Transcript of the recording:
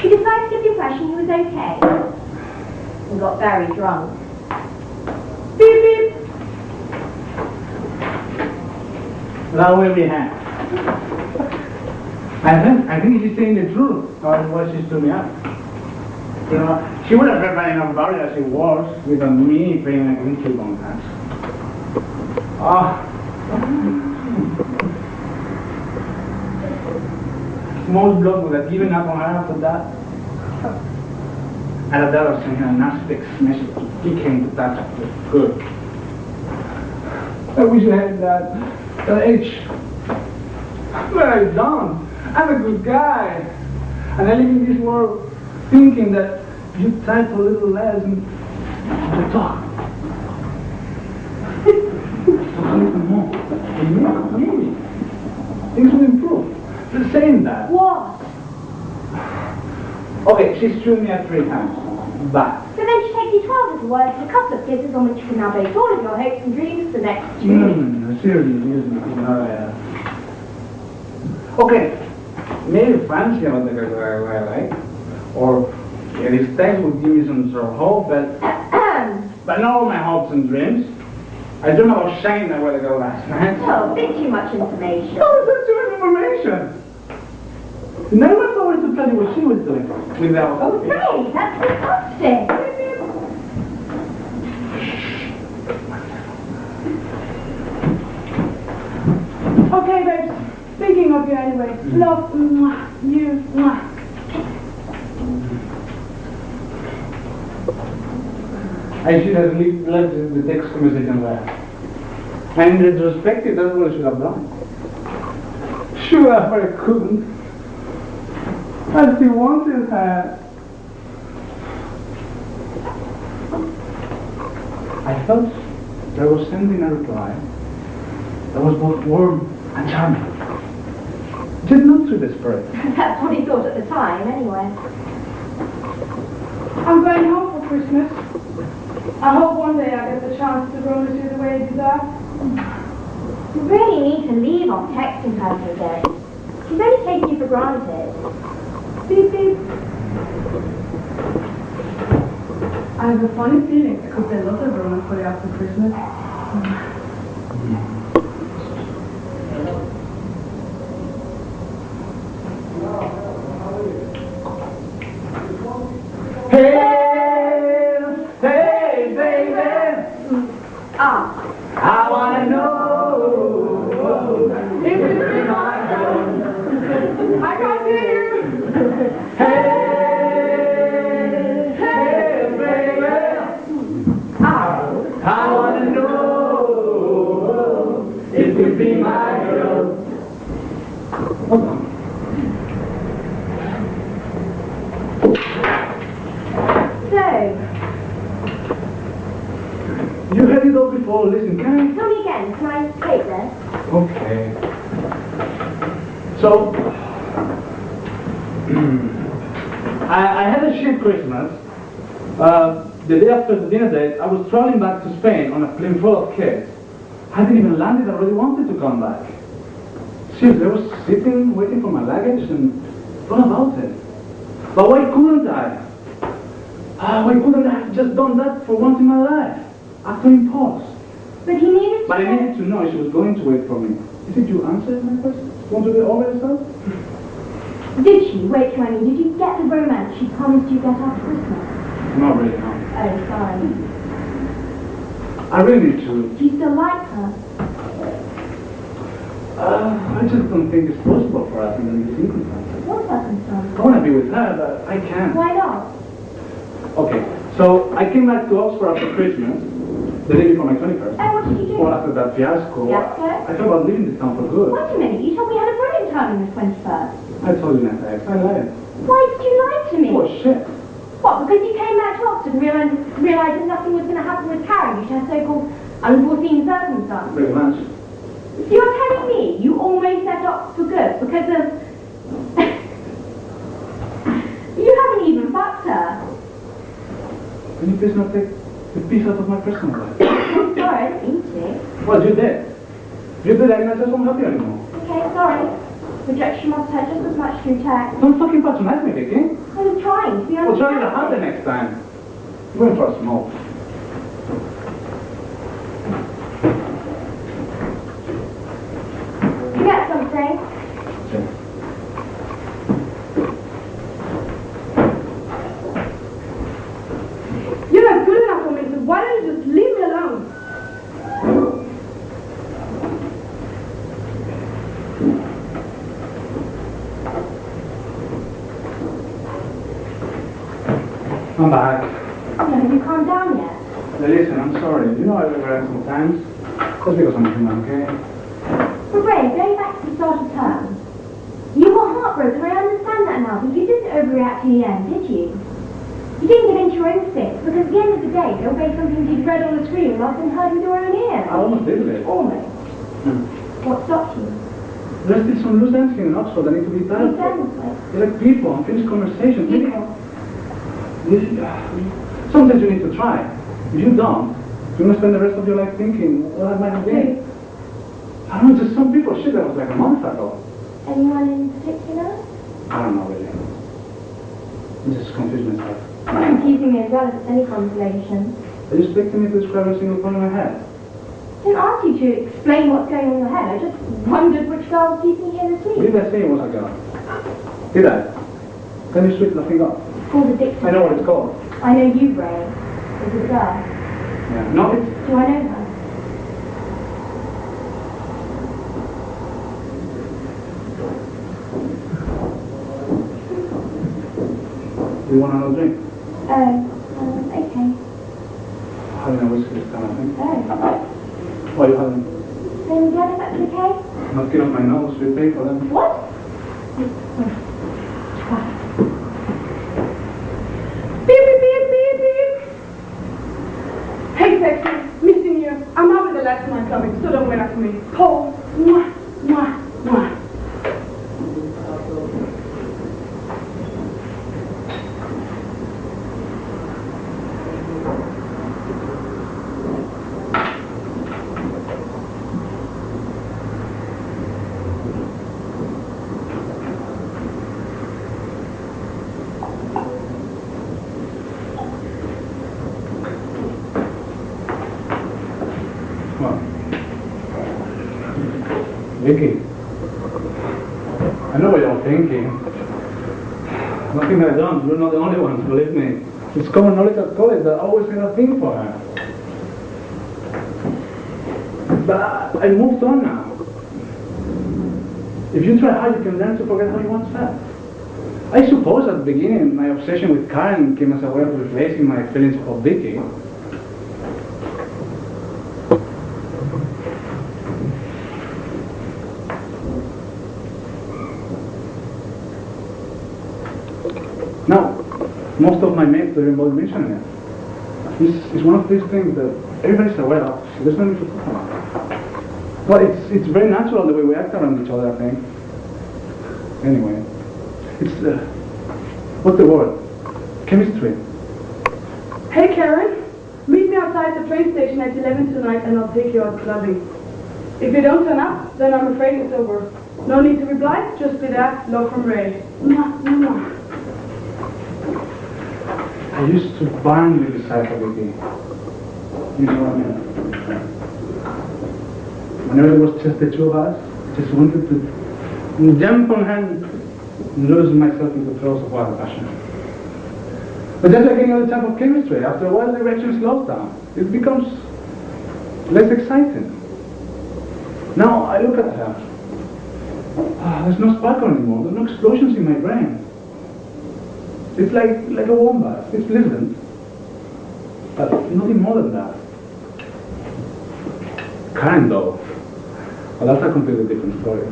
He decided to give the impression he was okay. And got very drunk. Beep beep! That will be hand. I think she's saying the truth. Otherwise she's to me up. You know, she would have prepared enough about it as it was without me paying a green chip on that. Most blood would have given up on her after that. And that was sending a nasty text message to kick him to touch good. I wish I had that age. What I've done. I'm a good guy. And I live in this world thinking that you type a little less and you talk. Talk a little more. Maybe. Things will improve. Just saying that. What? Okay, she's chewed me at 3 times. But. So then she takes you 12 little words and a couple of kisses on which you can now base all of your hopes and dreams for the next 2 weeks. No, seriously, it's not okay, maybe fancy about the girl I like. Or this text would give me some sort of hope, but not all my hopes and dreams. I dreamed about shagging that with a girl last night. Oh, a bit too much information. Oh, that's too much information. Never thought to tell you what she was doing without helping. Great, that's fantastic. Okay, babes. Thinking of you anyway. Love, you, I should have left the text conversation there. And in retrospect, that's what I should have done. Sure, but I couldn't. I still wanted her. I felt that I was sending a reply that was both warm and charming. Just not too desperate. That's what he thought at the time, anyway. I'm going home for Christmas. I hope one day I get the chance to grow into the way you deserve. You really need to leave off texting her for a bit. She's only taking you for granted. Beep beep. I have a funny feeling there could be a lot of romance for you after Christmas. Hey, baby. Ah. I wanna know if you be my girl. I can't hear you. Hey, baby. I wanna know if you be my girl. So, You heard it all before. Listen, can I? tell me again, can I take this? Okay. So, I had a shit Christmas. The day after the dinner date, I was traveling back to Spain on a plane full of kids. I hadn't even landed, I already wanted to come back. Seriously, I was sitting, waiting for my luggage and thought about it. But why couldn't I? Why couldn't I have just done that for once in my life? After impulse. But he needed to... But I needed to know she was going to wait for me. Is it you answered my question? Want to be all by yourself? Did she? Wait, Twenty, did you get the romance she promised you get after Christmas? Not really, no. Oh, sorry. I really need to. Do you still like her? I just don't think it's possible for us in these circumstances. What circumstance? I want to be with her, but I can't. Why not? Okay, so I came back to Oxford after Christmas, the day before my 21st. Oh, what did you do? Well, after that fiasco, Fiasco? I thought about leaving this town for good. Wait a minute, you told me you had a brilliant time on the 21st. I told you that, I lied. Why did you lie to me? Oh, shit. What, because you came back to Oxford and realised that nothing was going to happen with Karen due to her so-called unforeseen circumstances? Pretty much. So you're telling me you almost left Oxford for good because of... You haven't even fucked her. Can you please not take the piece out of my personal life? I'm sorry, I didn't mean to. Well, you did. You did, I mean, I just won't help you anymore. Okay, sorry. Rejection must hurt just as much through text. Don't fucking patronize me, Vicky. I was trying to be We'll try it understanding. harder next time. You're going for a smoke. You get something? Sure. You're not good enough for me, so why don't you just leave me alone? I'm back. No, have you calmed down yet? Now listen, I'm sorry. You know I regret sometimes. Just because I'm human, okay? But Ray, going back to the start of term, you got heartbroken, I understand that now, but you didn't overreact in the end, did you? You didn't give in to your instincts, because at the end of the day, they obeyed something you'd read on the screen rather than heard with your own ears. I almost did it. Almost. What stopped you? There's still some loose ends in Oxford that need to be tied up. Exactly. They're like people, unfinished conversations. Maybe- People. Sometimes you need to try. If you don't, you're going to spend the rest of your life thinking, what am I doing? I don't know, just some people, shit, that was like a month ago. Anyone in particular? I don't know, really. I'm just confused myself. Confusing me as well if it's any consolation. Are you expecting me to describe every single point in my head? I didn't ask you to explain what's going on in your head. I just wondered which girl was keeping you here this What week. did I say it was a girl? Did I? Can you sweep nothing up? It's called Addicted. I know what it's called. I know you, Ray. It's a girl. Yeah. No, it's... Do I know her? Do you want another drink? Okay. Having a whiskey this time, I think. Oh. Why are you having? Then glad if that's okay? Not get off my nose, we pay for them. What? Beep, beep, beep, beep, beep. Hey, sexy, missing you. I'm out with the last man coming, so don't wait up for me. Paul, mwah, mwah, mwah. Well, Vicky, I know what you're thinking. Nothing I don't. You're not the only one, believe me. It's common knowledge at college that I always had a thing for her. But I moved on now. If you try hard, you can learn to forget how you once felt. I suppose at the beginning, my obsession with Karen came as a way of replacing my feelings for Vicky. Now, most of my mates don't involve mentioning it. It's one of these things that everybody's aware of, so there's no need to talk about it. But it's very natural the way we act around each other, I think. Anyway, it's, what's the word? Chemistry. Hey, Karen, meet me outside the train station at 11 tonight and I'll take you out clubbing. If you don't turn up, then I'm afraid it's over. No need to reply, just be there, love from Ray. Mwah, mwah. I used to burn with the sight of Vicky. You know what I mean? Whenever it was just the two of us, I just wanted to jump on her and lose myself into throes of wild passion. But just like any other type of chemistry, after a while the reaction slows down. It becomes less exciting. Now I look at her. There's no sparkle anymore. There's no explosions in my brain. It's like a wombat. It's pleasant. But nothing more than that. Karen though, well, that's a completely different story.